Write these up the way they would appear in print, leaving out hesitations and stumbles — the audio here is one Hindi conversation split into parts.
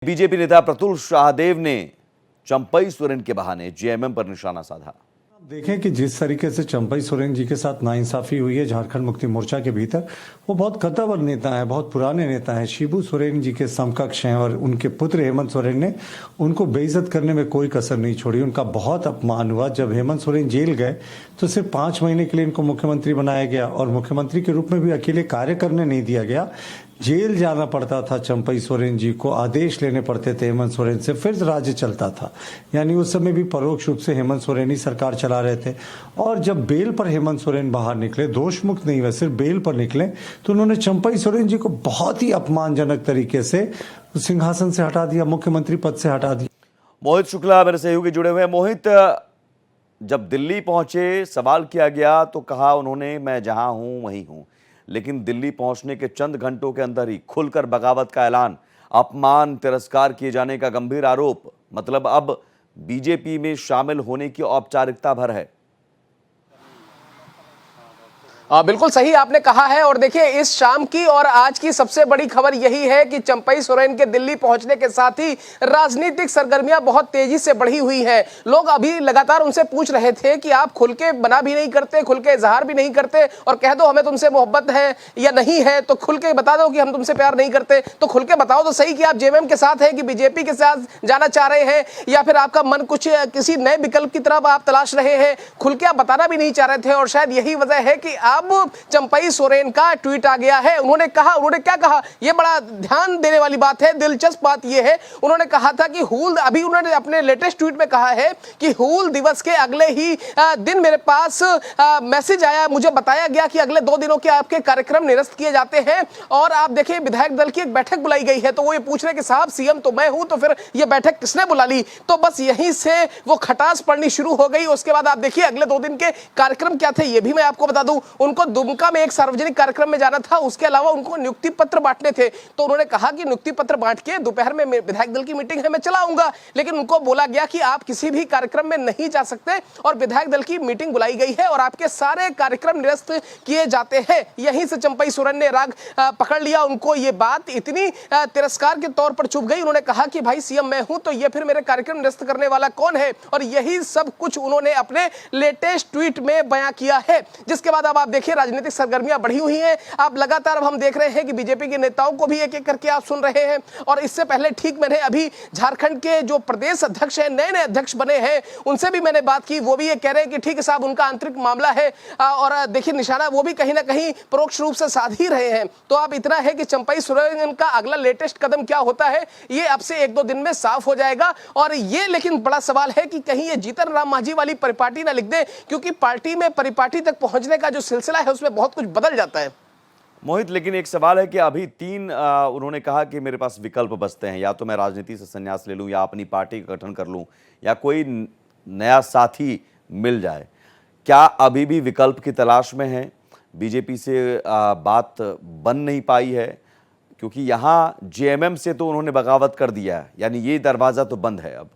बीजेपी नेता प्रतुल शाहदेव ने चंपई सोरेन के बहाने जेएमएम पर निशाना साधा। देखें कि जिस तरीके से चंपई सोरेन जी के साथ नाइंसाफी हुई है झारखंड मुक्ति मोर्चा के भीतर, वो बहुत कद्दावर नेता है, बहुत पुराने नेता हैं, शिबू सोरेन जी के समकक्ष हैं और उनके पुत्र हेमंत सोरेन ने उनको बेइज्जत करने में कोई कसर नहीं छोड़ी। उनका बहुत अपमान हुआ। जब हेमंत सोरेन जेल गए तो सिर्फ 5 महीने के लिए इनको मुख्यमंत्री बनाया गया और मुख्यमंत्री के रूप में भी अकेले कार्य करने नहीं दिया गया। जेल जाना पड़ता था चंपई सोरेन जी को, आदेश लेने पड़ते थे हेमंत सोरेन से, फिर राज्य चलता था। यानी उस समय भी परोक्ष रूप से हेमंत सोरेन ही सरकार चला रहे थे। और जब बेल पर हेमंत सोरेन बाहर निकले, दोष मुक्त नहीं हुए, सिर्फ बेल पर निकले, तो उन्होंने चंपई सोरेन जी को बहुत ही अपमानजनक तरीके से सिंहासन से हटा दिया, मुख्यमंत्री पद से हटा दिया। मोहित शुक्ला मेरे सहयोगी जुड़े हुए हैं। मोहित, जब दिल्ली पहुंचे सवाल किया गया तो कहा उन्होंने मैं जहां हूं वहीं हूं, लेकिन दिल्ली पहुंचने के चंद घंटों के अंदर ही खुलकर बगावत का ऐलान, अपमान तिरस्कार किए जाने का गंभीर आरोप। मतलब अब बीजेपी में शामिल होने की औपचारिकता भर है। बिल्कुल सही आपने कहा है। और देखिए, इस शाम की और आज की सबसे बड़ी खबर यही है कि चंपई सोरेन के दिल्ली पहुंचने के साथ ही राजनीतिक सरगर्मियां बहुत तेजी से बढ़ी हुई हैं। लोग अभी लगातार उनसे पूछ रहे थे कि आप खुल के बना भी नहीं करते, खुल के इजहार भी नहीं करते और कह दो हमें तुमसे मोहब्बत है या नहीं है, तो खुल के बता दो कि हम तुमसे प्यार नहीं करते, तो खुल के बताओ तो सही कि आप जेएमएम के साथ है कि बीजेपी के साथ जाना चाह रहे हैं, या फिर आपका मन कुछ किसी नए विकल्प की तरफ आप तलाश रहे हैं। खुल के आप बताना भी नहीं चाह रहे थे और शायद यही वजह है कि अब चंपई सोरेन का ट्वीट आ गया है। उन्होंने क्या कहा, यह बड़ा ध्यान देने वाली बात है। दिलचस्प बात यह है, उन्होंने कहा था कि हूल, अभी उन्होंने अपने लेटेस्ट ट्वीट में कहा है कि हूल दिवस के अगले ही दिन मेरे पास मैसेज आया, मुझे बताया गया कि अगले 2 दिनों के आपके कार्यक्रम निरस्त किए जाते हैं। और आप देखिए, विधायक दल की एक बैठक बुलाई गई है, तो वो ये पूछ रहे कि साहब सीएम तो मैं हूं, तो फिर ये बैठक किसने बुला ली। तो बस यहीं से वो खटास पड़नी शुरू हो गई। उसके बाद आप देखिए अगले 2 दिन के कार्यक्रम क्या थे, ये भी मैं आपको बता दूं। उनको दुमका में एक सार्वजनिक कार्यक्रम में जाना था, उसके अलावा उनको नियुक्ति पत्र बांटने थे। तो उन्होंने कहा कि नियुक्ति पत्र बांट के दोपहर में विधायक दल की मीटिंग है, मैं चला आऊंगा। लेकिन उनको बोला गया कि आप किसी भी कार्यक्रम में नहीं जा सकते और विधायक दल की मीटिंग बुलाई गई है और आपके सारे कार्यक्रम निरस्त किए जाते हैं। यहीं से चंपई सोरेन ने राग पकड़ लिया। उनको ये बात इतनी तिरस्कार के तौर पर चुभ गई, उन्होंने कहा कि भाई सीएम मैं हूं, तो ये फिर मेरे कार्यक्रम निरस्त करने वाला कौन है। और यही सब कुछ उन्होंने अपने लेटेस्ट ट्वीट में बयां किया है। जिसके बाद अब आप देखिए राजनीतिक सरगर्मियां बढ़ी हुई हैं। आप लगातार अब हम देख रहे हैं कि बीजेपी के नेताओं को भी एक एक करके आप सुन रहे हैं। और इससे पहले ठीक मैंने अभी झारखंड के जो प्रदेश अध्यक्ष हैं, नए नए अध्यक्ष बने हैं, उनसे भी मैंने बात की। वो भी ये कह रहे हैं कि ठीक है साहब, उनका आंतरिक मामला है और देखिए निशाना वो भी कहीं ना कहीं परोक्ष रूप से साध ही रहे हैं। तो अब इतना है कि चंपई सोरेन का अगला लेटेस्ट कदम क्या होता है, ये अब से 1-2 दिन में साफ हो जाएगा। और ये लेकिन बड़ा सवाल है कि कहीं ये जीतन राम मांझी वाली परिपाटी ना लिख दे, क्योंकि पार्टी में परिपाटी तक पहुंचने का जो सिलसिला है उसमें बहुत कुछ बदल जाता है। मोहित, लेकिन एक सवाल है कि अभी 3 उन्होंने कहा कि मेरे पास विकल्प बचते हैं, या तो मैं राजनीति से संन्यास ले लूं, या अपनी पार्टी का गठन कर लूं, या कोई नया साथी मिल जाए। क्या अभी भी विकल्प की तलाश में है? बीजेपी से बात बन नहीं पाई है, क्योंकि यहाँ जेएमएम से तो उन्होंने बगावत कर दिया है, यानी ये दरवाजा तो बंद है। अब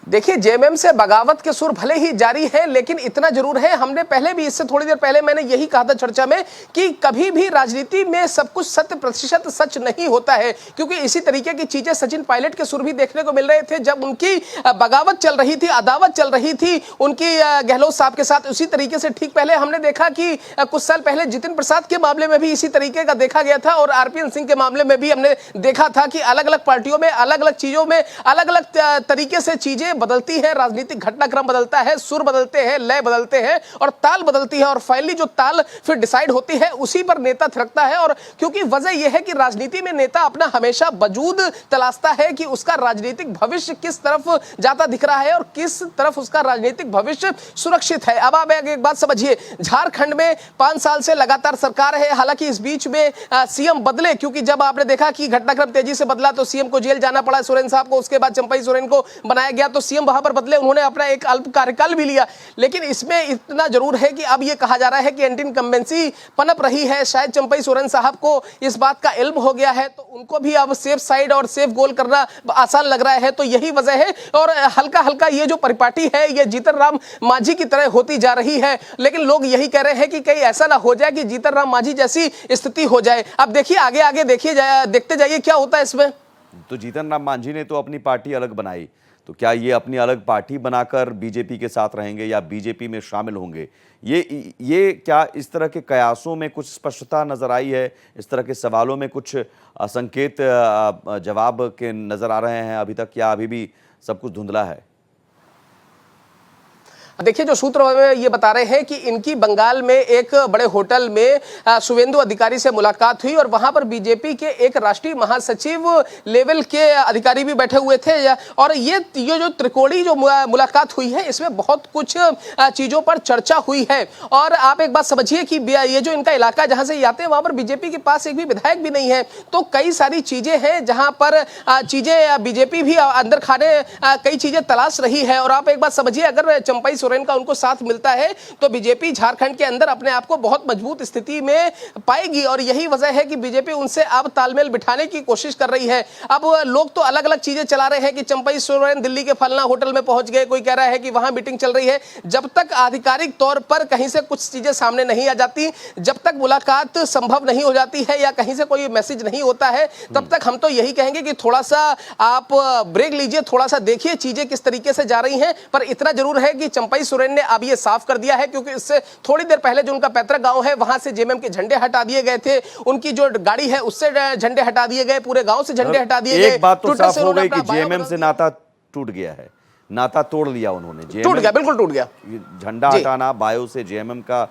देखिए, जेएमएम से बगावत के सुर भले ही जारी है, लेकिन इतना जरूर है, हमने पहले भी, इससे थोड़ी देर पहले मैंने यही कहा था चर्चा में कि कभी भी राजनीति में सब कुछ 100% सच नहीं होता है। क्योंकि इसी तरीके की चीजें सचिन पायलट के सुर भी देखने को मिल रहे थे जब उनकी बगावत चल रही थी, अदावत चल रही थी उनकी गहलोत साहब के साथ। उसी तरीके से ठीक पहले हमने देखा कि कुछ साल पहले जितिन प्रसाद के मामले में भी इसी तरीके का देखा गया था, और आरपीएन सिंह के मामले में भी हमने देखा था कि अलग अलग पार्टियों में, अलग अलग चीजों में, अलग अलग तरीके से चीजें बदलती है, राजनीतिक घटनाक्रम बदलता है, सुर बदलते हैं, लय बदलते हैं और ताल बदलती है, और फाइनली जो ताल फिर डिसाइड होती है उसी पर नेता थिरकता है। और क्योंकि वजह यह है कि राजनीति में नेता अपना हमेशा वजूद तलाशता है कि उसका राजनीतिक भविष्य किस तरफ जाता दिख रहा है और किस तरफ उसका राजनीतिक भविष्य सुरक्षित है। अब आप एक बात समझिए, झारखंड में 5 साल से लगातार सरकार है, हालांकि इस बीच में सीएम बदले, क्योंकि जब आपने देखा कि घटनाक्रम तेजी से बदला तो सीएम को जेल जाना पड़ा सोरेन साहब को, उसके बाद चंपई सोरेन को बनाया गया, तो सीएम वहां पर बदले, उन्होंने अपना एक अल्प कार्यकाल भी लिया, लेकिन इसमें इतना जरूर है कि अब ये कहा जा रहा है कि एंटी इनकम्बेंसी पनप रही है। शायद चंपई सोरेन साहब को इस बात का इल्म हो गया है, तो उनको भी अब सेफ साइड और सेफ गोल करना आसान लग रहा है। तो यही वजह है, और हल्का हल्का ये जो परिपाटी है ये जीतन राम मांझी की तरह होती जा रही है। लेकिन लोग यही कह रहे हैं कि कहीं ऐसा ना हो जाए कि जीतन राम मांझी जैसी स्थिति हो जाए। अब देखिए आगे आगे देखते जाइए क्या होता है इसमें। तो जीतन राम मांझी ने तो अपनी पार्टी अलग बनाई, तो क्या ये अपनी अलग पार्टी बनाकर बीजेपी के साथ रहेंगे या बीजेपी में शामिल होंगे? ये क्या इस तरह के कयासों में कुछ स्पष्टता नजर आई है? इस तरह के सवालों में कुछ संकेत जवाब के नजर आ रहे हैं अभी तक, या अभी भी सब कुछ धुंधला है? देखिए जो सूत्र ये बता रहे हैं कि इनकी बंगाल में एक बड़े होटल में शुभेंदु अधिकारी से मुलाकात हुई, और वहां पर बीजेपी के एक राष्ट्रीय महासचिव लेवल के अधिकारी भी बैठे हुए थे। और ये जो त्रिकोणीय जो मुलाकात हुई है इसमें बहुत कुछ चीजों पर चर्चा हुई है। और आप एक बात समझिए कि ये जो इनका इलाका जहां से आते हैं वहां पर बीजेपी के पास एक भी विधायक भी नहीं है, तो कई सारी चीजें हैं जहां पर चीजें बीजेपी भी अंदर खाने कई चीजें तलाश रही है। और आप एक बात समझिए, अगर चंपई सोरेन का उनको साथ मिलता है तो बीजेपी झारखंड के अंदर अपने आप को बहुत मजबूत स्थिति में पाएगी, और यही वजह है कि बीजेपी उनसे अब तालमेल बिठाने की कोशिश कर रही है। अब लोग तो अलग अलग चीजें चला रहे हैं कि चंपई सोरेन दिल्ली के फलना होटल में पहुंच गए, कोई कह रहा है कि वहां मीटिंग चल रही है। जब तक आधिकारिक तौर पर कहीं से कुछ चीजें सामने नहीं आ जाती, जब तक मुलाकात संभव नहीं हो जाती है या कहीं से कोई मैसेज नहीं होता है, तब तक हम तो यही कहेंगे कि थोड़ा सा आप ब्रेक लीजिए, थोड़ा सा देखिए चीजें किस तरीके से जा रही हैं। पर इतना जरूर है कि चंपई सोरेन ने अब ये साफ कर दिया है, क्योंकि इससे थोड़ी देर पहले जो उनका पैतृक गांव है वहां से जेएमएम के झंडे हटा दिए गए थे, उनकी जो गाड़ी है उससे झंडे हटा दिए गए, पूरे गांव से झंडे हटा दिए गए। एक बात तो साफ हो गई कि जेएमएम से नाता टूट गया है, नाता तोड़ लिया उन्होंने। टूट गया, बिल्कुल टूट गया। झंडा हटाना, बायो से जेएमएम का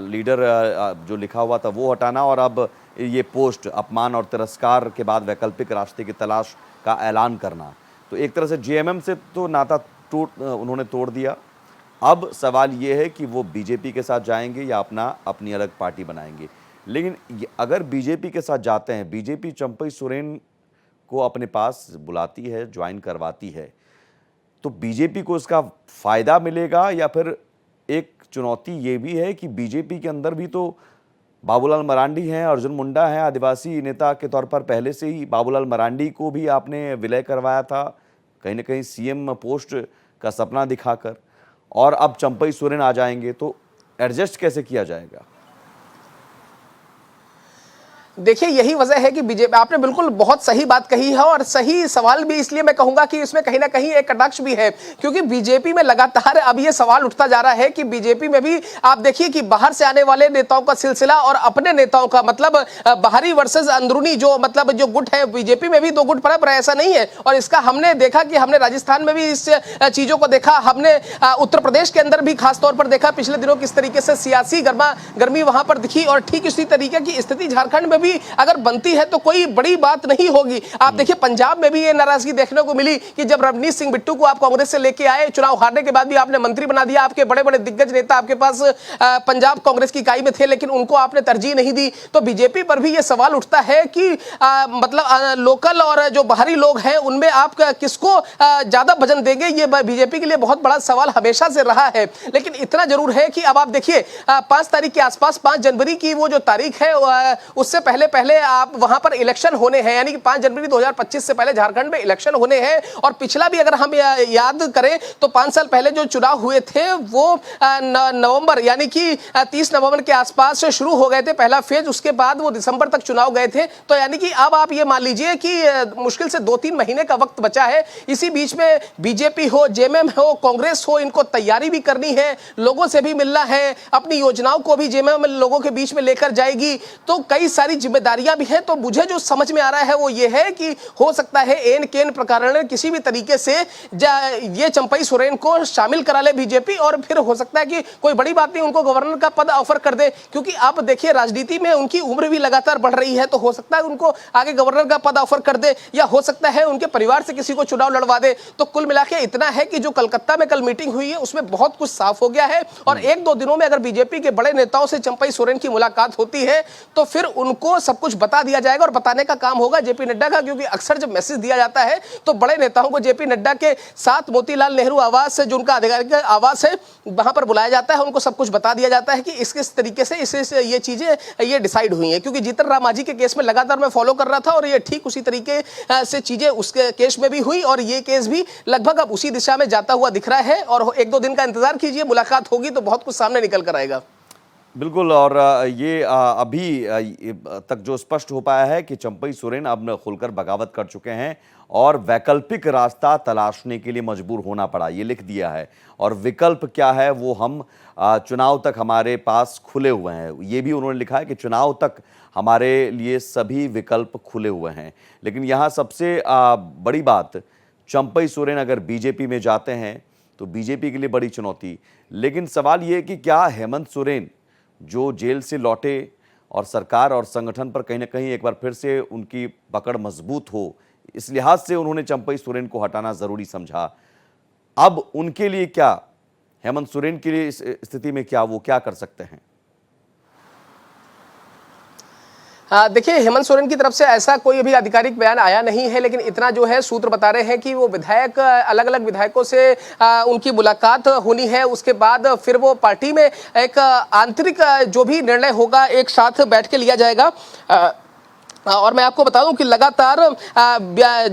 लीडर जो लिखा हुआ था वो हटाना, और अब ये पोस्ट अपमान और तिरस्कार के बाद वैकल्पिक रास्ते की तलाश का ऐलान करना, तो एक तरह से जेएमएम से तो नाता उन्होंने तोड़ दिया। अब सवाल ये है कि वो बीजेपी के साथ जाएंगे या अपनी अलग पार्टी बनाएंगे। लेकिन अगर बीजेपी के साथ जाते हैं, बीजेपी चंपई सोरेन को अपने पास बुलाती है, ज्वाइन करवाती है, तो बीजेपी को इसका फायदा मिलेगा, या फिर एक चुनौती ये भी है कि बीजेपी के अंदर भी तो बाबूलाल मरांडी हैं, अर्जुन मुंडा हैं, आदिवासी नेता के तौर पर पहले से ही बाबूलाल मरांडी को भी आपने विलय करवाया था कहीं ना कहीं सीएम पोस्ट का सपना दिखाकर, और अब चंपई सोरेन आ जाएंगे, तो एडजस्ट कैसे किया जाएगा? देखिए यही वजह है कि बीजेपी, आपने बिल्कुल बहुत सही बात कही है, और सही सवाल भी इसलिए मैं कहूंगा कि इसमें कहीं ना कहीं एक कटाक्ष भी है, क्योंकि बीजेपी में लगातार अब ये सवाल उठता जा रहा है कि बीजेपी में भी आप देखिए कि बाहर से आने वाले नेताओं का सिलसिला और अपने नेताओं का, मतलब बाहरी वर्सेस अंदरूनी, जो मतलब जो गुट है बीजेपी में भी दो गुट पड़ा, पर ऐसा नहीं है। और इसका हमने देखा कि हमने राजस्थान में भी इस चीजों को देखा, हमने उत्तर प्रदेश के अंदर भी खासतौर पर देखा पिछले दिनों किस तरीके से सियासी गर्मी वहां पर दिखी, और ठीक इसी तरीके की स्थिति झारखंड में भी अगर बनती है तो कोई बड़ी बात नहीं होगी। आप देखिए पंजाब में भी ये नाराजगी देखने को मिली कि जब रवनीत सिंह बिट्टू को आप कांग्रेस से लेके आए, चुनाव हारने के बाद भी आपने मंत्री बना दिया, आपके बड़े बड़े दिग्गज नेता आपके पास पंजाब कांग्रेस की इकाई में थे, लेकिन उनको आपने तरजीह नहीं दी। तो बीजेपी पर भी ये सवाल उठता है कि मतलब लोकल और जो बाहरी लोग हैं उनमें आप किसको ज्यादा वजन देंगे, ये बीजेपी के लिए बहुत बड़ा सवाल हमेशा से रहा है। लेकिन इतना जरूर है कि अब आप देखिए 5 तारीख के आसपास, 5 जनवरी की वो जो तारीख है, उससे पहले आप वहां पर इलेक्शन होने हैं, यानी कि 5 जनवरी 2025 से पहले झारखंड में इलेक्शन होने हैं। और पिछला भी अगर हम याद करें तो 5 साल पहले जो चुनाव हुए थे वो नवंबर, यानी कि 30 नवंबर के आसपास से शुरू हो गए थे पहला फेज, उसके बाद वो दिसंबर तक चुनाव गए थे। तो यानी कि अब आप ये मान लीजिए कि मुश्किल से 2-3 महीने का वक्त बचा है। इसी बीच में बीजेपी हो, जेएमएम हो, कांग्रेस हो, इनको तैयारी भी करनी है, लोगों से भी मिलना है, अपनी योजनाओं को भी जेएमएम लोगों के बीच में लेकर जाएगी। तो कई सारी जिम्मेदारियां भी हैं। तो मुझे जो समझ में आ रहा है वो ये है कि हो सकता है एन केन प्रकार किसी भी तरीके से ये चंपई सोरेन को शामिल करा ले बीजेपी, और फिर हो सकता है कि कोई बड़ी बात नहीं उनको गवर्नर का पद ऑफर कर दे, क्योंकि आप देखिए राजनीति में उनकी उम्र भी लगातार बढ़ रही है। तो हो सकता है उनको आगे गवर्नर का पद ऑफर कर दे, या हो सकता है उनके परिवार से किसी को चुनाव लड़वा दे। तो कुल मिला के इतना है कि जो कलकत्ता में कल मीटिंग हुई है उसमें बहुत कुछ साफ हो गया है, और 1-2 दिनों में अगर बीजेपी के बड़े नेताओं से चंपई सोरेन की मुलाकात होती है तो फिर उनको को सब कुछ बता दिया जाएगा और बताने का काम होगा जेपी नड्डा का, क्योंकि अक्सर जब मैसेज दिया जाता है तो बड़े नेताओं को जेपी नड्डा के साथ मोतीलाल नेहरू आवास, जो उनका आधिकारिक आवास है, वहां पर बुलाया जाता है, उनको सब कुछ बता दिया जाता है कि इस तरीके से इस ये चीजें ये डिसाइड हुई हैं। क्योंकि जीतन राम मांझी के केस में लगातार मैं फॉलो कर रहा था और ये ठीक उसी तरीके से चीजें उसके केस में भी हुई और ये केस भी लगभग अब उसी दिशा में जाता हुआ दिख रहा है। और एक दो दिन का इंतजार कीजिए, मुलाकात होगी तो बहुत कुछ सामने निकल कर आएगा। बिल्कुल। और ये अभी तक जो स्पष्ट हो पाया है कि चंपई सोरेन अब खुलकर बगावत कर चुके हैं और वैकल्पिक रास्ता तलाशने के लिए मजबूर होना पड़ा, ये लिख दिया है। और विकल्प क्या है वो हम चुनाव तक हमारे पास खुले हुए हैं, ये भी उन्होंने लिखा है कि चुनाव तक हमारे लिए सभी विकल्प खुले हुए हैं। लेकिन यहाँ सबसे बड़ी बात, चंपई सोरेन अगर बीजेपी में जाते हैं तो बीजेपी के लिए बड़ी चुनौती। लेकिन सवाल ये है कि क्या हेमंत सोरेन जो जेल से लौटे और सरकार और संगठन पर कहीं ना कहीं एक बार फिर से उनकी पकड़ मजबूत हो, इस लिहाज से उन्होंने चंपई सोरेन को हटाना जरूरी समझा। अब उनके लिए क्या, हेमंत सोरेन के लिए इस स्थिति में क्या वो क्या कर सकते हैं? देखिए, हेमंत सोरेन की तरफ से ऐसा कोई अभी आधिकारिक बयान आया नहीं है, लेकिन इतना जो है सूत्र बता रहे हैं कि वो विधायक, अलग अलग विधायकों से उनकी मुलाकात होनी है। उसके बाद फिर वो पार्टी में एक आंतरिक जो भी निर्णय होगा एक साथ बैठ के लिया जाएगा। और मैं आपको बता दूं कि लगातार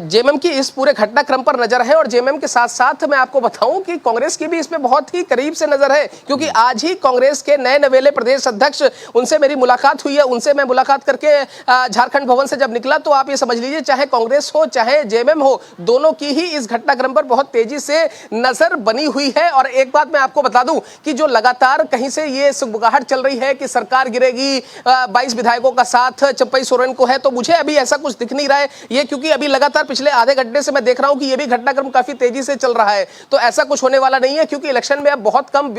जेएमएम की इस पूरे घटनाक्रम पर नजर है और जेएमएम के साथ साथ मैं आपको बताऊं कि कांग्रेस की भी इसमें बहुत ही करीब से नजर है, क्योंकि आज ही कांग्रेस के नए नवेले प्रदेश अध्यक्ष, उनसे मेरी मुलाकात हुई है। उनसे मैं मुलाकात करके झारखंड भवन से जब निकला तो आप ये समझ लीजिए, चाहे कांग्रेस हो चाहे जेएमएम हो, दोनों की ही इस घटनाक्रम पर बहुत तेजी से नजर बनी हुई है। और एक बात मैं आपको बता दूं कि जो लगातार कहीं से ये सुगबुगाहट चल रही है कि सरकार गिरेगी, 22 विधायकों का साथ चंपई सोरेन को है, तो मुझे अभी ऐसा कुछ दिख नहीं रहा है ये, क्योंकि अभी लगातार पिछले आधे घंटे से मैं देख रहा हूं कि ये भी घटनाक्रम काफी तेजी से चल रहा है। तो ऐसा कुछ होने वाला नहीं है, क्योंकि इलेक्शन में अब बहुत कम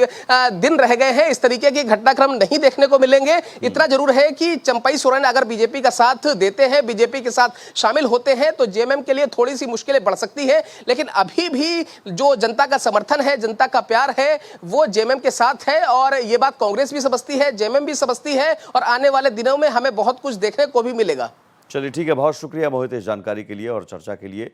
दिन रह गए हैं, इस तरीके के घटनाक्रम नहीं देखने को मिलेंगे। इतना जरूर है कि चंपई सोरेन अगर बीजेपी का साथ देते हैं, बीजेपी के साथ शामिल होते हैं, तो जेएमएम के लिए थोड़ी सी मुश्किलें बढ़ सकती है। लेकिन अभी भी जो जनता का समर्थन है, जनता का प्यार है, वो जेएमएम के साथ है। और ये बात कांग्रेस भी समझती है, जेएमएम भी समझती है, और आने वाले दिनों में हमें बहुत कुछ देखने को भी मिलेगा। चलिए ठीक है, बहुत शुक्रिया मोहित इस जानकारी के लिए और चर्चा के लिए।